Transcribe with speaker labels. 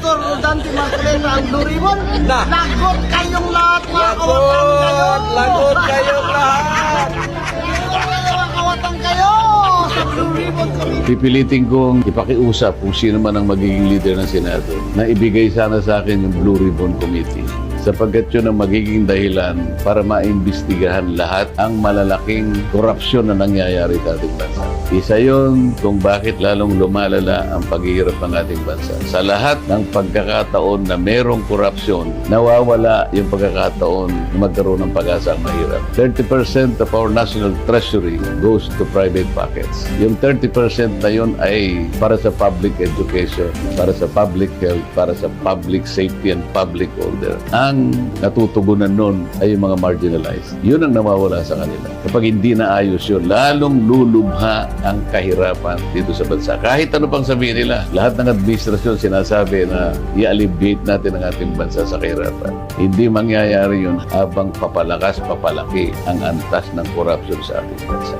Speaker 1: Senator Rodante Marcoleta ang Blue Ribbon,
Speaker 2: Na.
Speaker 1: lagot kayong lahat, mga kawatan kayo!
Speaker 2: Lagot kayong lahat!
Speaker 1: Mga kawatan kayo! Sa Blue Ribbon Committee!
Speaker 3: Pipilitin kong ipakiusap kung sino man ang magiging leader ng Senado na ibigay sana sa akin yung Blue Ribbon Committee sapagkat yun ang magiging dahilan para maimbestigahan lahat ang malalaking korupsyon na nangyayari sa ating bansa. Isa yun kung bakit lalong lumalala ang paghihirap ng ating bansa. Sa lahat ng pagkakataon na merong korupsyon, nawawala yung pagkakataon na magkaroon ng pag-asa ang mahirap. 30% of our national treasury goes to private pockets. Yung 30% na yun ay para sa public education, para sa public health, para sa public safety and public order. Ang natutugunan nun ay yung mga marginalized. Yun ang nawawala sa kanila. Kapag hindi naayos yun, lalong lulubha ang kahirapan dito sa bansa. Kahit ano pang sabihin nila, lahat ng administrasyon sinasabi na i-alleviate natin ang ating bansa sa kahirapan. Hindi mangyayari yun habang papalakas, papalaki ang antas ng korupsyon sa ating bansa.